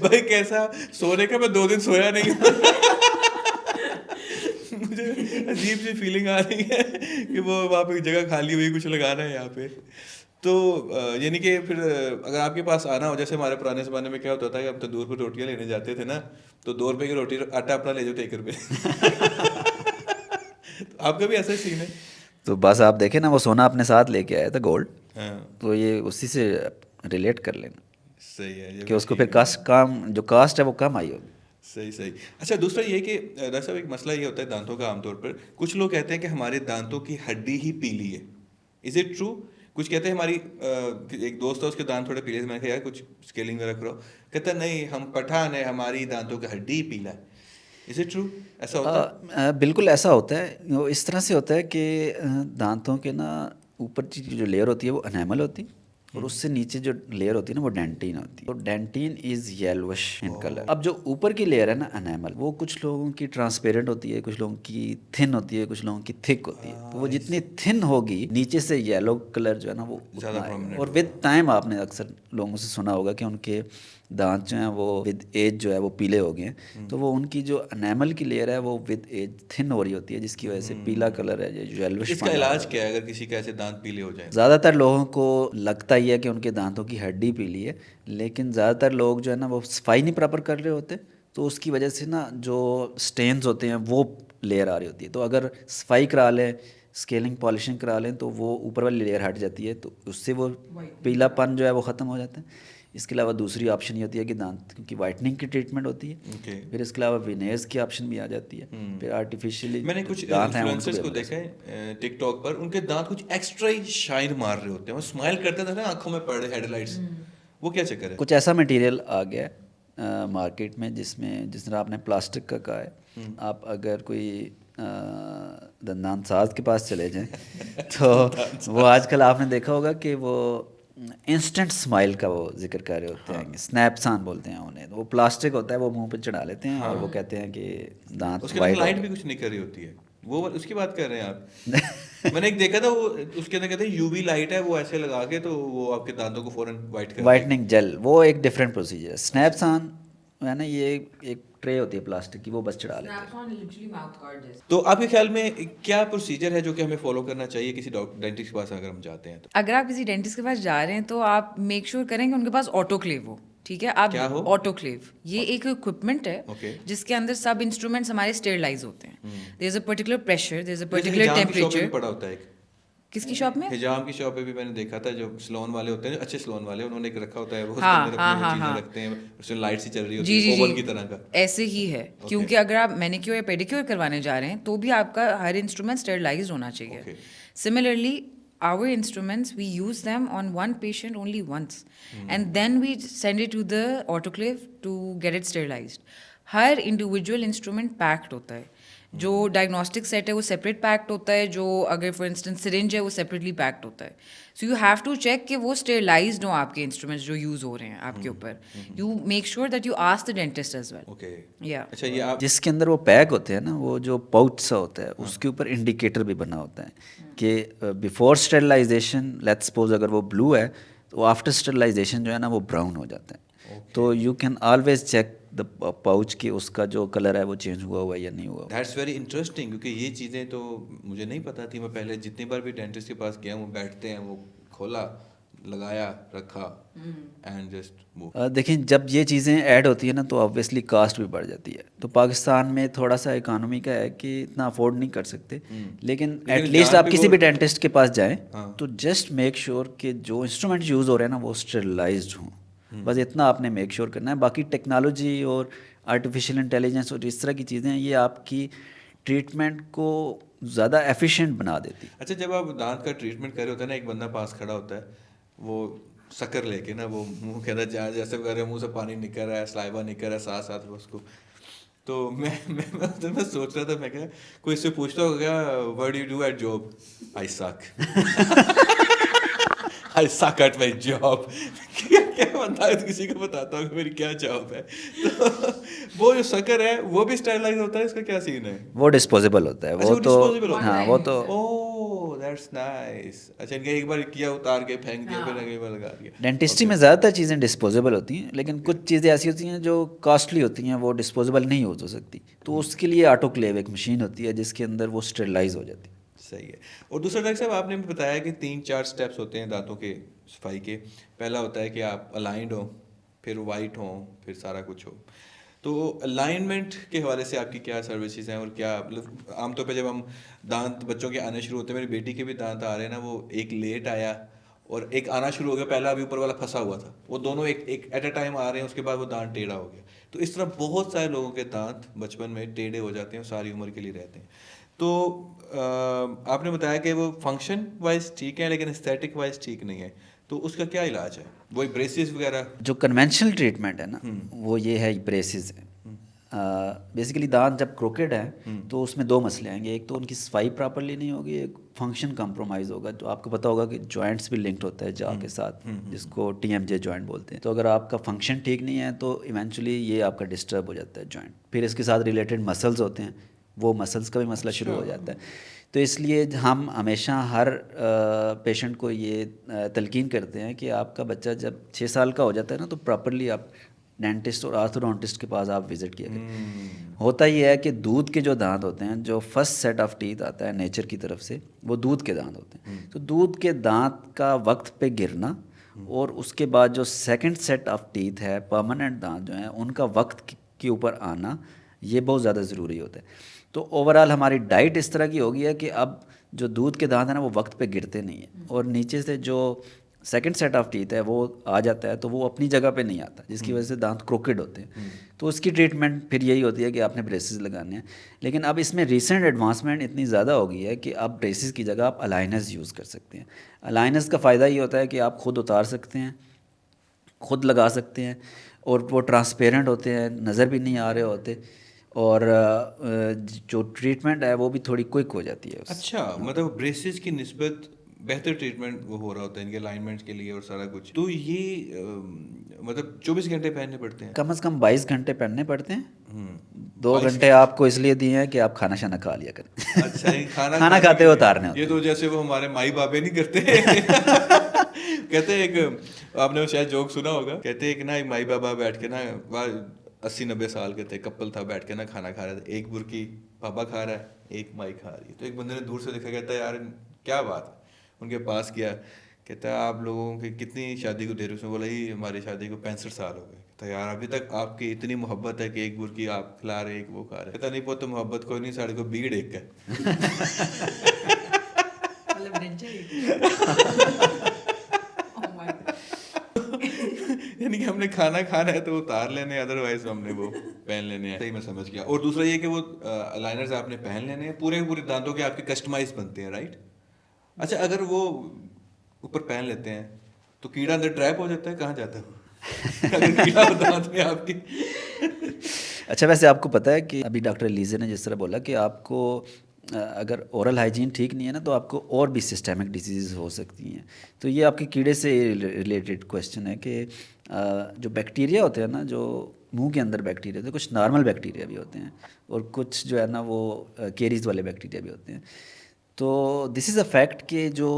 भाई कैसा सोने का, मैं 2 दिन सोया नहीं हूँ। मुझे अजीब सी फीलिंग आ रही है कि वो वहाँ पे जगह खाली हुई, कुछ लगाना है यहाँ पे। तो यानी कि फिर अगर आपके पास आना हो, जैसे हमारे पुराने ज़माने में क्या होता था कि हम तंदूर पर रोटियाँ लेने जाते थे ना, तो 2 रुपए की रोटी, आटा अपना ले जाओ 1 रुपये। तो आपका भी ऐसा ही सीन है? तो बस आप देखें ना, वो सोना अपने साथ लेके आया था गोल्ड, हाँ, तो ये उसी से रिलेट कर लेना सही है ये कि भी उसको ठीक फिर कास्ट है वो कम आई होगी। सही सही। अच्छा, दूसरा ये कि डॉक्टर साहब एक मसला ये होता है दांतों का आमतौर पर, कुछ लोग कहते हैं कि हमारे दांतों की हड्डी ही पीली है। Is it true? कुछ कहते हैं हमारी एक दोस्त है उसके दांत थोड़े पीले थे, मैंने कहा यार कुछ स्केलिंग वगैरह करो, कहता नहीं हम पठान है, हमारी दांतों की हड्डी ही पीला है। Is it true? ऐसा होता है? बिल्कुल ऐसा होता है। वो इस तरह से होता है कि दांतों के ना ऊपर की जो लेयर होती है वो एनामल होती है, और उससे नीचे जो लेयर होती है ना वो डेंटिन होती है। तो dentin is yellowish in colour. अब जो ऊपर की लेयर है ना एनामल, वो कुछ लोगों की ट्रांसपेरेंट होती है, कुछ लोगों की थिन होती है, कुछ लोगों की थिक होती है। तो वो जितनी थिन होगी नीचे से येलो कलर जो है ना वो ज़्यादा उतना आएगा। prominent और विद टाइम आपने अक्सर लोगों से सुना होगा कि उनके दांत जो हैं वो विद एज जो है वो पीले हो गए हैं। तो वो उनकी जो एनामल की लेयर है वो विद एज थिन हो रही होती है, जिसकी वजह से पीला कलर है, जो येलोइश। इसका इलाज क्या है अगर किसी के ऐसे दांत पीले हो जाए? ज़्यादातर लोगों को लगता ही है कि उनके दांतों की हड्डी पीली है, लेकिन ज़्यादातर लोग जो है ना वो सफाई नहीं प्रॉपर कर रहे होते, तो उसकी वजह से ना जो स्टेन्स होते हैं वो लेयर आ रही होती है। तो अगर सफाई करा लें, स्केलिंग पॉलिशिंग करा लें, तो वो ऊपर वाली लेयर हट जाती है, तो उससे वो पीलापन जो है वो ख़त्म हो जाता है। इसके अलावा दूसरी ऑप्शन ये होती है कि दांत की वाइटनिंग की ट्रीटमेंट होती है। ओके। फिर इसके अलावा विनेयर्स की ऑप्शन भी आ जाती है। फिर आर्टिफिशियली मैंने कुछ दांत हैं उनको इन्फ्लुएंसर्स भी को हम देखा है टिकटॉक पर, उनके दांत कुछ एक्स्ट्रा ही शाइन मार रहे होते हैं, वो स्माइल करते थे ना, आंखों में पड़ रहे हेडलाइट्स, वो क्या चक्कर है? कुछ ऐसा मटेरियल आ गया है मार्केट में जिसमें, जिस तरह आपने प्लास्टिक का कहा है, आप अगर कोई दंदान साज के पास चले जाएं तो वो आजकल आपने देखा होगा कि वो इंस्टेंट स्माइल का वो जिक्र कर रहे होते हैं, स्नैपसान बोलते हैं उन्हें। तो वो प्लास्टिक होता है, वो मुंह पे चढ़ा लेते हैं और वो कहते हैं कि दांत उसके वाइट अंदर लाइट भी कुछ नहीं कर रही होती है, वो उसकी बात कर रहे हैं आप? मैंने एक देखा था, वो उसके अंदर कहते हैं यूवी लाइट है, वो ऐसे लगा के तो वो आपके दांतों को फौरन वाइट कर देगी। वाइटनिंग जेल, वो एक डिफरेंट प्रोसीजर है। स्नैपसान है ना, ये एक ट्रे होती है प्लास्टिक की, वो बस चढ़ा लेते हैं। तो आपके ख्याल में क्या प्रोसीजर है जो कि हमें फॉलो करना चाहिए किसी डेंटिस्ट के पास अगर हम जाते हैं तो? अगर आप किसी डेंटिस्ट के पास जा रहे हैं तो आप मेक श्योर करें कि उनके पास ऑटोक्लेव हो, ठीक है? क्या हो? आप ऑटोक्लेव, ये एक इक्विपमेंट है Okay. जिसके अंदर सब इंस्ट्रूमेंट्स हमारे स्टेरिलाइज होते हैं। There is a particular pressure, there is a जैसे पर्टिकुलर हिजाम की शॉप पे भी टेम्परेचर। पड़ा होता है एक, किसकी शॉप में? हिजाम की शॉप पे भी मैंने देखा था, जो सलोन वाले होते हैं, अच्छे सलोन वाले, उन्होंने एक रखा होता है, वो उसके हाँ, अंदर हाँ, अपनी वो हाँ, चीजें हाँ। रखते हैं, उसमें लाइट सी चल रही होती जी है, जी ओवन की जी, तरह का। ऐसे ही है। क्योंकि अगर आप मैनिक्योर या पेडिक्योर करवाने जा रहे हैं तो भी आपका हर इंस्ट्रूमेंट स्टेरिलाइज्ड होना चाहिए। Okay. Similarly, our instruments, we use them on one patient only once, and then we send it to the autoclave to get it sterilized. Her individual instrument packed होता है। जो डायग्नोस्टिक सेट है वो सेपरेट पैक्ड होता है, जो अगर फॉर इंस्टेंस सिरिंज है वो सेपरेटली पैक्ड होता है। So you have to check कि वो स्टेरिलाइज्ड हो आपके इंस्ट्रूमेंट्स जो यूज़ हो रहे हैं आपके ऊपर। You make sure that you ask the dentist as well. Okay. या अच्छा, ये आप जिसके अंदर वो पैक होते हैं ना, वो जो पाउच सा होता है उसके ऊपर इंडिकेटर भी बना होता है कि बिफोर स्टेरिलाइजेशन, लेट्स सपोज अगर वो ब्लू है तो आफ्टर स्टेरिलाइजेशन जो है ना वो ब्राउन हो जाता है। तो you can always check the pouch कि उसका जो कलर है वो चेंज हुआ हुआ है या नहीं हुआ हुआ। दैट्स वेरी इंटरेस्टिंग, क्योंकि ये चीज़ें तो मुझे नहीं पता थी। मैं पहले जितनी बार भी डेंटिस्ट के पास गया हूँ, बैठते हैं, वो खोला, लगाया, रखा एंड जस्ट मूव। देखिए, जब ये चीज़ें ऐड होती है ना तो ऑब्वियसली कास्ट भी बढ़ जाती है। तो पाकिस्तान में थोड़ा सा इकानमी का है कि इतना अफोर्ड नहीं कर सकते, लेकिन एटलीस्ट जान आप पे किसी वो- भी डेंटिस्ट के पास जाएं हाँ। तो जस्ट मेक श्योर कि जो इंस्ट्रूमेंट यूज़ हो रहे हैं ना वो स्टेरिलाइज्ड हों। बस इतना आपने मेक श्योर करना है। बाकी टेक्नोलॉजी और आर्टिफिशियल इंटेलिजेंस और इस तरह की चीज़ें ये आपकी ट्रीटमेंट को ज़्यादा एफिशिएंट बना देती है। अच्छा, जब आप दांत का ट्रीटमेंट कर रहे होते हैं ना, एक बंदा पास खड़ा होता है, वो शक्कर लेके ना, वो मुंह के अंदर जैसे कर रहे, मुंह से पानी निकल रहा है, सलाइवा निकल रहा है साथ साथ में उसको। तो मैं सोच रहा था, मैं क्या कोई इससे पूछता होगा, what do you do at job? I suck. I suck at my job. क्या बंदा किसी को बताता हूँ मेरी क्या जॉब है? तो वो जो शक्कर है वो भी स्टाइलाइज होता है, इसका क्या सीन है? वो डिस्पोजेबल होता है। अच्छा, वो वो तो disposable होता हाँ, है। वो तो ओह दैट्स नाइस। अच्छा, इनका एक बार किया, उतार के फेंक दिया, फिर अगली बार लगा दिया। डेंटिस्ट्री में ज़्यादातर चीज़ें डिस्पोजेबल होती हैं, लेकिन कुछ चीज़ें ऐसी होती हैं जो कॉस्टली होती हैं, वो डिस्पोजेबल नहीं यूज़ हो सकती। तो उसके लिए ऑटोक्लेव एक मशीन होती है जिसके अंदर वो स्टेरिलाइज हो जाती है। सही है। और दूसरा डॉक्टर साहब, आपने बताया कि 3-4 स्टेप्स होते हैं दांतों के सफाई के। पहला होता है कि आप अलाइंड हो, फिर वाइट हो, फिर सारा कुछ हो। तो अलाइनमेंट के हवाले से आपकी क्या सर्विसेज हैं, और क्या मतलब आमतौर पे जब हम दांत बच्चों के आने शुरू होते हैं, मेरी बेटी के भी दांत आ रहे हैं ना, वो एक लेट आया और एक आना शुरू हो गया, पहला अभी ऊपर वाला फंसा हुआ था, वो दोनों एक एट अ टाइम आ रहे हैं, उसके बाद वो दांत टेढ़ा हो गया। तो इस तरह बहुत सारे लोगों के दांत बचपन में टेढ़े हो जाते हैं, सारी उम्र के लिए रहते हैं। तो आपने बताया कि वो फंक्शन वाइज ठीक है, लेकिन एस्थेटिक वाइज ठीक नहीं है, तो उसका क्या इलाज है? वही ब्रेसेस वगैरह? जो कन्वेंशनल ट्रीटमेंट है ना वो ये है, ब्रेसेस है। बेसिकली दांत जब क्रोकेड है तो उसमें दो मसले आएंगे, एक तो उनकी सफाई प्रॉपरली नहीं होगी, एक फंक्शन कंप्रोमाइज़ होगा। तो आपको पता होगा कि जॉइंट्स भी लिंक्ड होता है जा के साथ, जिसको TMJ जॉइंट बोलते हैं। तो अगर आपका फंक्शन ठीक नहीं है तो इवेंचुअली ये आपका डिस्टर्ब हो जाता है जॉइंट। फिर इसके साथ रिलेटेड मसल्स होते हैं, वो मसल्स का भी मसला शुरू हो जाता है। तो इसलिए हम हमेशा हर पेशेंट को ये तलकीन करते हैं कि आपका बच्चा जब 6 साल का हो जाता है ना, तो प्रॉपरली आप डेंटिस्ट और आर्थोडोंटिस्ट के पास आप विज़िट किया करें। होता ये है कि दूध के जो दांत होते हैं, जो फर्स्ट सेट ऑफ टीथ आता है नेचर की तरफ से, वो दूध के दांत होते हैं। तो दूध के दांत का वक्त पे गिरना और उसके बाद जो सेकंड सेट ऑफ टीथ है, परमानेंट दांत जो हैं, उनका वक्त के ऊपर आना, ये बहुत ज़्यादा ज़रूरी होता है। तो ओवरऑल हमारी डाइट इस तरह की हो गई है कि अब जो दूध के दांत हैं ना, वो वक्त पे गिरते नहीं हैं, और नीचे से जो सेकंड सेट ऑफ टीथ है वो आ जाता है, तो वो अपनी जगह पे नहीं आता, जिसकी वजह से दांत क्रोकेड होते हैं। तो उसकी ट्रीटमेंट फिर यही होती है कि आपने ब्रेसेस लगाने हैं। लेकिन अब इसमें रिसेंट एडवांसमेंट इतनी ज़्यादा हो गई है कि अब ब्रेसेस की जगह आप अलाइनर्स यूज़ कर सकते हैं। अलाइनर्स का फ़ायदा ये होता है कि आप खुद उतार सकते हैं, खुद लगा सकते हैं, और वो ट्रांसपेरेंट होते हैं, नज़र भी नहीं आ रहे होते, और जो ट्रीटमेंट है वो भी थोड़ी क्विक हो जाती है। अच्छा, मतलब ब्रेसेस की निस्बत बेहतर ट्रीटमेंट वो हो रहा होता है इनके अलाइनमेंट्स के लिए और सारा कुछ। तो ये मतलब 24 घंटे पहनने पड़ते हैं? कम से कम 22 घंटे पहनने पड़ते हैं। 2 घंटे आपको इसलिए दिए हैं कि आप खाना शाना खा लिया करें। अच्छा, ये खाना खाते हुए उतारने होते ये तो जैसे वो हमारे माई बाबे नहीं करते। कहते हैं एक, आपने शायद जोक सुना होगा, कहते हैं कि ना एक माई बाबा बैठ के ना 80-90 साल के थे, कपल था, बैठ के ना खाना खा रहे थे। एक बुर्की पापा खा रहा है, एक माई खा रही है। तो एक बंदे ने दूर से देखा, कहता है यार क्या बात है। उनके पास गया, कहता है आप लोगों की कितनी शादी को देर? उसने बोला ही हमारी शादी को 65 साल हो गए। कहता है यार अभी तक आपकी इतनी मोहब्बत है कि एक बुर्की आप खिला रहे, एक वो खा रहे। कहता नहीं पुत, मोहब्बत कोई नहीं, साढ़े को बीड़ एक है। यानी कि हमने खाना खाना है तो उतार लेने, अदरवाइज हमने वो पहन लेने हैं। सही मैं समझ गया। और दूसरा ये कि वो अलाइनर्स आपने पहन लेने हैं, पूरे पूरे दांतों के आपके कस्टमाइज बनते हैं, राइट? अच्छा, अगर वो ऊपर पहन लेते हैं तो कीड़ा अंदर ट्रैप हो जाता है, कहाँ जाता है वो? अगर कीड़ा हो दांत में आपके। अच्छा, वैसे आपको पता है कि अभी डॉक्टर लीजे ने जिस तरह बोला कि आपको अगर ओरल हाइजीन ठीक नहीं है ना, तो आपको और भी सिस्टेमिक डिजीज़ हो सकती हैं। तो ये आपके कीड़े से रिलेटेड क्वेश्चन है कि जो बैक्टीरिया होते हैं ना, जो मुंह के अंदर बैक्टीरिया होते हैं, कुछ नॉर्मल बैक्टीरिया भी होते हैं, और कुछ जो है ना वो केरीज वाले बैक्टीरिया भी होते हैं। तो दिस इज़ अ फैक्ट कि जो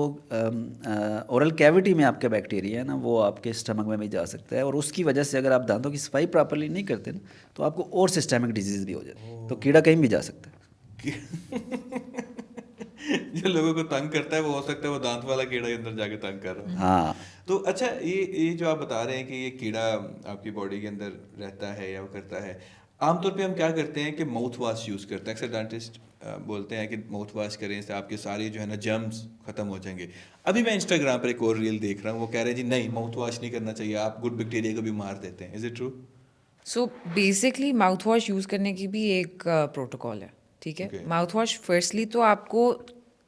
ओरल कैविटी में आपका बैक्टीरिया है ना, वो आपके स्टमक में भी जा सकता है, और उसकी वजह से अगर आप दांतों की सफाई प्रॉपरली नहीं करते ना, तो आपको और सिस्टेमिक डिजीज़ भी हो जाती है। तो कीड़ा कहीं भी जा सकता है। जो लोगों को तंग करता है वो हो सकता है वो दांत वाला कीड़ा के अंदर जाके तंग कर रहा है। हाँ। तो अच्छा, ये जो आप बता रहे हैं कि ये कीड़ा आपकी बॉडी के अंदर रहता है या वो करता है, आमतौर पे हम क्या करते हैं कि माउथ वॉश यूज़ करते हैं। अक्सर डेंटिस्ट बोलते हैं कि माउथ वॉश करें, इससे आपके सारी जो है ना जर्म्स खत्म हो जाएंगे। अभी मैं इंस्टाग्राम पर एक और रील देख रहा हूँ, वो कह रहे हैं जी नहीं, माउथ वॉश नहीं करना चाहिए, आप गुड बैक्टीरिया को भी मार देते हैं। Is it true? So basically mouth wash use करने की भी एक प्रोटोकॉल है, ठीक है? Okay. माउथ वॉश फर्स्टली तो आपको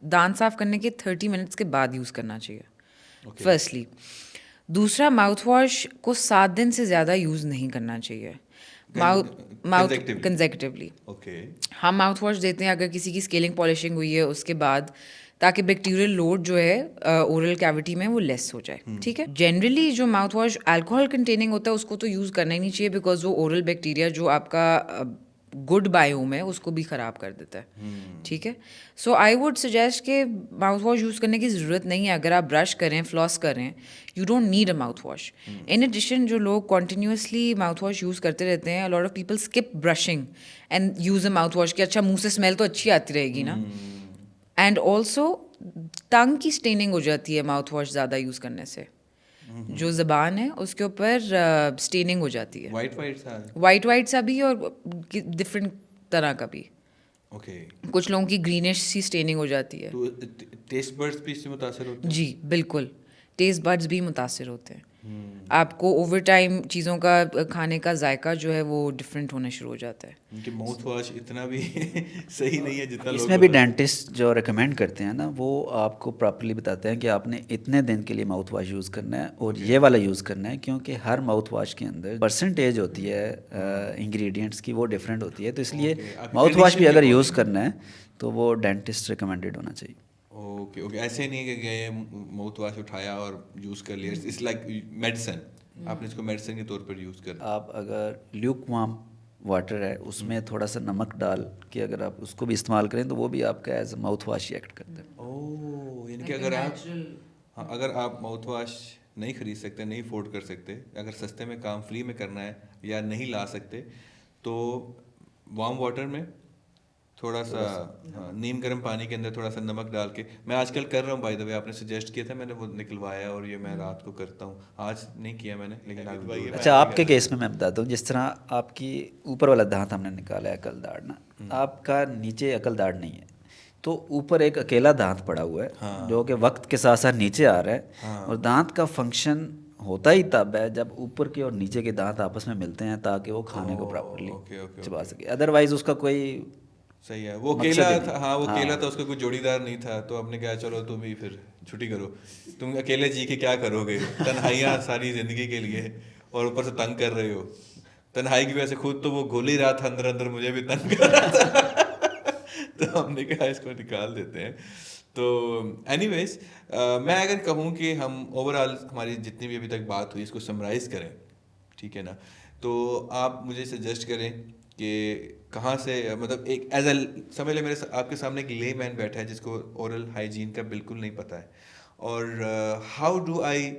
दांत साफ करने के 30 मिनट्स के बाद यूज़ करना चाहिए, फर्स्टली। दूसरा, माउथ वॉश को 7 दिन से ज़्यादा यूज़ नहीं करना चाहिए माउथ कंसेक्टिवली। ओके। हम माउथ वॉश देते हैं अगर किसी की स्केलिंग पॉलिशिंग हुई है उसके बाद, ताकि बैक्टीरियल लोड जो है ओरल कैविटी में वो लेस हो जाए, ठीक है? जनरली जो माउथ वॉश अल्कोहल कंटेनिंग होता है उसको तो यूज़ करना ही नहीं चाहिए, बिकॉज वो ओरल बैक्टीरिया जो आपका गुड बायोम है उसको भी ख़राब कर देता है, ठीक है? सो आई वुड सजेस्ट कि माउथ वॉश यूज़ करने की ज़रूरत नहीं है। अगर आप ब्रश करें, फ्लॉस करें, you don't need a mouthwash. In addition, जो लोग कॉन्टीन्यूसली माउथ वॉश यूज़ करते रहते हैं, a lot of people skip brushing and use a mouthwash कि अच्छा मुंह से स्मेल तो अच्छी आती रहेगी ना। एंड ऑल्सो टंग की स्टेनिंग हो जाती है माउथ वॉश ज़्यादा यूज़ करने से। जो ज़बान है उसके ऊपर स्टेनिंग हो जाती है, वाइट सा भी और डिफरेंट तरह का भी। ओके। कुछ लोगों की ग्रीनिश सी स्टेनिंग हो जाती है। तो टेस्ट बड्स भी इससे मुतासर होते हैं? जी बिल्कुल, टेस्ट बड्स भी मुतासर होते हैं। आपको ओवर टाइम चीज़ों का खाने का जायका जो है वो डिफरेंट होना शुरू हो जाता है। उनके माउथ वॉश इतना भी सही नहीं है जितना लोग इसमें भी बोल रहे हैं। डेंटिस्ट जो रेकमेंड करते हैं ना, वो आपको प्रॉपर्ली बताते हैं कि आपने इतने दिन के लिए माउथ वॉश यूज़ करना है और ये वाला यूज़ करना है, क्योंकि हर माउथ वॉश के अंदर परसेंटेज होती है इंग्रेडिएंट्स की, वो डिफरेंट होती है। तो इसलिए Okay, आपकी माउथ वॉश भी condition के अगर यूज़ according। करना है तो वो डेंटिस्ट रिकमेंडेड होना चाहिए। ओके ओके, ऐसे नहीं है कि गए माउथ वॉश उठाया और यूज़ कर लिया, इट्स लाइक मेडिसिन, आपने इसको मेडिसिन के तौर पर यूज़ करना। आप अगर ल्यूक वार्म वाटर है उसमें थोड़ा सा नमक डाल के अगर आप उसको भी इस्तेमाल करें तो वो भी आपका एज अ माउथ वॉश ही एक्ट करता है। ओह, यानी कि अगर आप, हाँ, अगर आप माउथ वॉश नहीं खरीद सकते, नहीं अफोर्ड कर सकते, अगर सस्ते में काम फ्री में करना है या नहीं ला सकते, तो वार्म वाटर में थोड़ा सा, हाँ, नीम गर्म पानी के अंदर थोड़ा सा नमक डाल के, मैं आजकल कर रहा हूँ बाय द वे, आपने सजेस्ट किया था, मैंने वो निकलवाया और ये मैं रात को करता हूँ, आज नहीं किया मैंने, लेकिन आप अच्छा, आपके केस में मैं बताता हूँ, जिस तरह आपकी ऊपर वाला दांत हमने निकाला है अकल दाढ़ ना, आपका नीचे अकल दाढ़ नहीं है, तो ऊपर एक अकेला दांत पड़ा हुआ है जो कि वक्त के साथ साथ नीचे आ रहा है, और दांत का फंक्शन होता ही तब है जब ऊपर के और नीचे के दांत आपस में मिलते हैं ताकि वो खाने को प्रॉपरली चबा सके, अदरवाइज उसका कोई सही है। वो मकसद केला ही नहीं। था, हाँ वो हाँ। केला था, उसका कोई जोड़ीदार नहीं था, तो आपने कहा चलो तुम ही फिर छुट्टी करो, तुम अकेले जी के क्या करोगे, तन्हाइयाँ सारी जिंदगी के लिए, और ऊपर से तंग कर रहे हो, तन्हाई की वजह से खुद तो वो घुल ही रहा था अंदर अंदर, मुझे भी तंग कर रहा था तो हमने कहा इसको निकाल देते हैं। तो एनीवेज, मैं अगर कहूँ कि हम ओवरऑल हमारी जितनी भी अभी तक बात हुई इसको समराइज़ करें, ठीक है ना, तो आप मुझे सजेस्ट करें कि कहाँ से, मतलब एक एज अ, समझ लें आपके सामने एक ले मैन बैठा है जिसको ओरल हाइजीन का बिल्कुल नहीं पता है, और how do I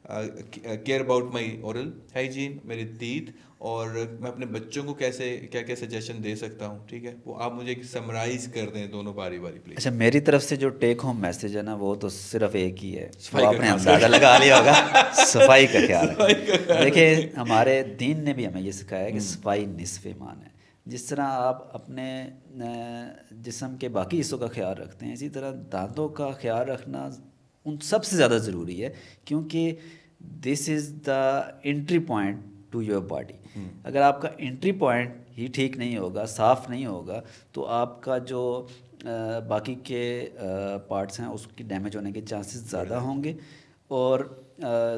care about my oral hygiene, मेरे तीत, और मैं अपने बच्चों को कैसे क्या क्या सजेशन दे सकता हूँ, ठीक है, वो आप मुझे समराइज कर दें दोनों बारी बारी प्लीज। अच्छा, मेरी तरफ से जो टेक होम मैसेज है ना, वो तो सिर्फ एक ही है, सफाई वो का आपने ख्याल अंदाज़ा रखें। लगा लिया होगा, सफाई का ख्याल सफाई का रखें। ख्याल देखिए, हमारे दीन ने भी हमें ये सिखाया है कि सफाई निस्फ़ ईमान है। जिस तरह आप अपने जिस्म के बाकी हिस्सों का ख्याल रखते हैं, इसी तरह दांतों का ख्याल रखना उन सबसे ज़्यादा ज़रूरी है, क्योंकि this is the entry point two your body. अगर आपका एंट्री पॉइंट ही ठीक नहीं होगा, साफ़ नहीं होगा, तो आपका जो बाकी के पार्ट्स हैं उसकी डैमेज होने के चांसेस ज़्यादा होंगे। और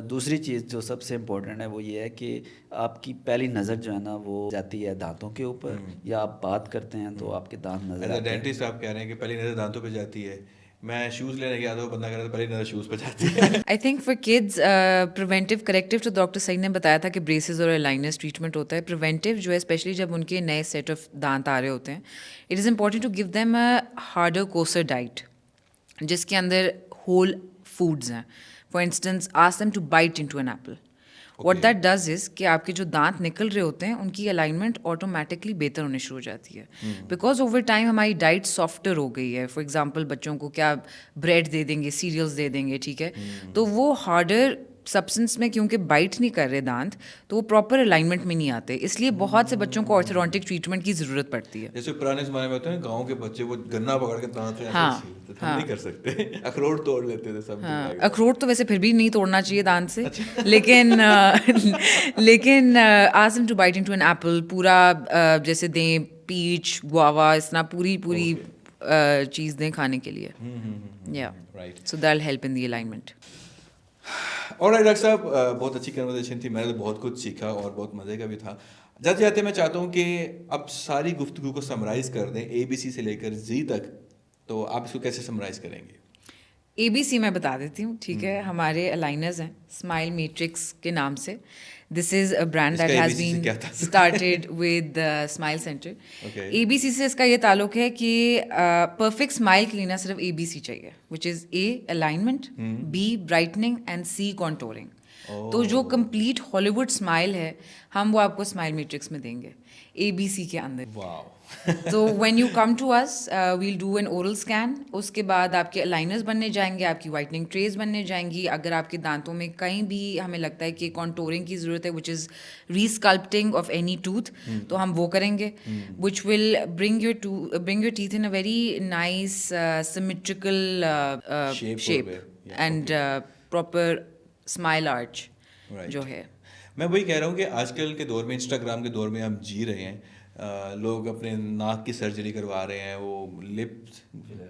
दूसरी चीज़ जो सबसे इम्पोर्टेंट है वो ये है कि आपकी पहली नज़र जो है ना वो जाती है दांतों के ऊपर, या आप बात करते हैं तो आपके दांत नज़र एज अ आते हैं। डेंटिस्ट आप कह रहे हैं कि पहली नज़र दांतों पे जाती है, मैं शूज़ लेने गया था, वो बंदा कह रहा था पहली नज़र शूज़ पे जाती है I think for kids preventive corrective, तो डॉक्टर सईद ने बताया था कि ब्रेसेस और अलाइनर्स ट्रीटमेंट होता है। प्रिवेंटिव जो है स्पेशली जब उनके नए सेट ऑफ दांत आ रहे होते हैं, it is important to give them a harder coarser diet जिसके अंदर होल फूड्स हैं। For instance ask them to bite into an apple. What that does is कि आपके जो दांत निकल रहे होते हैं उनकी अलाइनमेंट ऑटोमेटिकली बेहतर होने शुरू हो जाती है, बिकॉज ओवर टाइम हमारी डाइट सॉफ्टर हो गई है। फॉर एग्जांपल बच्चों को क्या ब्रेड दे देंगे, सीरियल्स दे देंगे, ठीक है, तो वो हार्डर सब्सटेंस में क्योंकि बाइट नहीं कर रहे दांत, तो वो प्रॉपर अलाइनमेंट में नहीं आते, इसलिए बहुत से बच्चों को ऑर्थोडोंटिक ट्रीटमेंट की ज़रूरत पड़ती है। जैसे पुराने जमाने में होते हैं गांव के बच्चे, वो गन्ना पकड़ के दांत से ऐसे हाँ, छीलते थे, हम नहीं कर सकते अखरोट तोड़ लेते थे सब। हाँ, अखरोट तो वैसे फिर भी नहीं तोड़ना चाहिए दांत से, लेकिन ask them to bite into an apple, पूरा जैसे दें पीच, गुआवा, इस तरह पूरी चीज़ दें खाने के लिए, या right. So that will help in the alignment. Alright doctor साहब, बहुत अच्छी कन्वर्सेशन थी, मैंने तो बहुत कुछ सीखा और बहुत मज़े का भी था। जाते जाते मैं चाहता हूँ कि अब सारी गुफ्तगू को समराइज़ कर दें, ABC से लेकर Z तक, तो आप इसको कैसे समराइज़ करेंगे? ABC मैं बता देती हूँ, ठीक है, हमारे अलाइनर्स हैं स्माइल मैट्रिक्स के नाम से। This is a brand that इसका हैज़ ABC से क्या बीन था? Started with smile centre. Okay. ABC से इसका ये ताल्लुक है कि परफेक्ट स्माइल के लिए ना सिर्फ ABC चाहिए, which is A alignment, B brightening and C contouring. तो जो कंप्लीट हॉलीवुड स्माइल है हम वो आपको स्माइल मैट्रिक्स में देंगे ABC के अंदर। वाओ तो when you come to us we'll do an oral scan, उसके बाद आपके अलाइनर्स बनने जाएंगे, आपकी वाइटनिंग ट्रेज बनने जाएंगी। अगर आपके दांतों में कहीं भी हमें लगता है कि कॉन्टोरिंग की ज़रूरत है, which is resculpting of any tooth, तो हम वो करेंगे, which will bring your teeth in a very nice symmetrical Shape shape और way, yeah, and proper smile arch. Right. जो है। मैं वही कह रहा हूँ कि आजकल के दौर में, इंस्टाग्राम के दौर में हम जी रहे हैं। लोग अपने नाक की सर्जरी करवा रहे हैं, वो लिप्स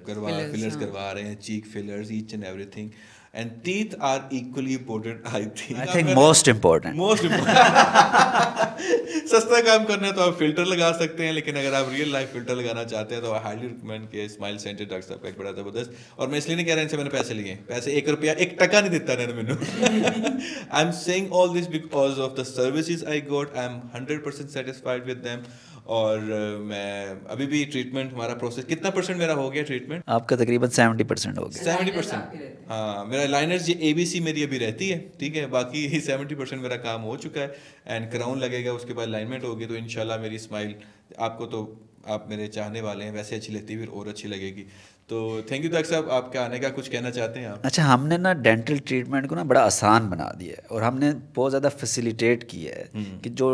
फिलर्स हाँ। करवा रहे हैं, cheek fillers, each and everything, and teeth are equally important I I think most important. Most important. सस्ता काम करना है तो आप फिल्टर लगा सकते हैं, लेकिन अगर आप रियल लाइफ फिल्टर लगाना चाहते हैं तो आई हाईली रिकमेंड कि स्माइल सेंटर डॉक्टर साहब का एक बड़ा ज़बरदस्त। और मैं इसलिए नहीं कह रहा इनसे मैंने पैसे लिए, पैसे 1 रुपया 1 टका नहीं देता इन्होंने मैंने। I am saying all this because of the services I got, I am 100% satisfied with them. और मैं अभी भी ट्रीटमेंट, हमारा प्रोसेस कितना % मेरा हो गया ट्रीटमेंट? आपका तकरीबन 70% हो गया। 70%। हाँ, मेरा लाइनर्स ये ABC मेरी अभी रहती है, ठीक है, बाकी 70% मेरा काम हो चुका है। एंड क्राउन लगेगा, उसके बाद अलाइनमेंट होगी, तो इंशाल्लाह मेरी स्माइल आपको, तो आप मेरे चाहने वाले हैं, वैसे अच्छी लगती है फिर और अच्छी लगेगी। तो थैंक यू डॉक्टर साहब, आपके आने का कुछ कहना चाहते हैं आप? अच्छा, हमने ना डेंटल ट्रीटमेंट को ना बड़ा आसान बना दिया है और हमने बहुत ज़्यादा फैसिलिटेट किया है कि जो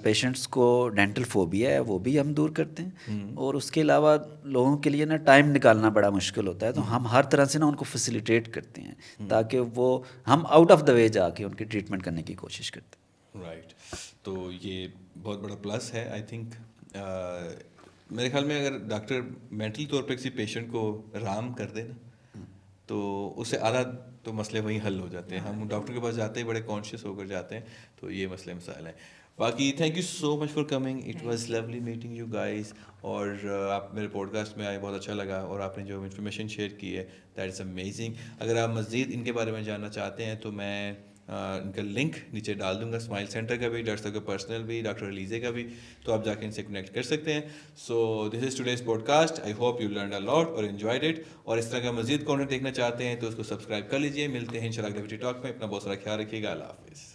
पेशेंट्स को डेंटल फोबिया है वो भी हम दूर करते हैं, और उसके अलावा लोगों के लिए ना टाइम निकालना बड़ा मुश्किल होता है, तो हम हर तरह से ना उनको फैसिलिटेट करते हैं ताकि वो, हम आउट ऑफ द वे जाके उनकी ट्रीटमेंट करने की कोशिश करते हैं। राइट। तो ये बहुत बड़ा प्लस है आई थिंक। मेरे ख्याल में अगर डॉक्टर मेंटली तौर पे किसी पेशेंट को आराम कर दे ना, तो उससे आधा तो मसले वहीं हल हो जाते हैं। हम डॉक्टर के पास जाते ही बड़े कॉन्शियस होकर जाते हैं, तो ये मसले मसाइल हैं। बाकी thank you so much for coming, it was lovely meeting you guys. और आप मेरे पॉडकास्ट में आए, बहुत अच्छा लगा, और आपने जो इन्फॉर्मेशन शेयर की है दैट इज़ अमेजिंग। अगर आप मज़ीद इनके बारे में जानना चाहते हैं तो मैं इनका लिंक नीचे डाल दूंगा, स्माइल सेंटर का भी, डॉक्टर साहब का पर्सनल भी, डॉक्टर अलीज़े का भी, तो आप जाके इनसे कनेक्ट कर सकते हैं। So this is today's podcast, I hope you learn a lot और एंजॉयड इट। और इस तरह का मजीद कंटेंट देखना चाहते हैं तो उसको सब्सक्राइब कर लीजिए। मिलते हैं इंशाल्लाह अगले वीडियो टॉक में। अपना बहुत सारा ख्याल रखिएगा। अल्लाह हाफिज़।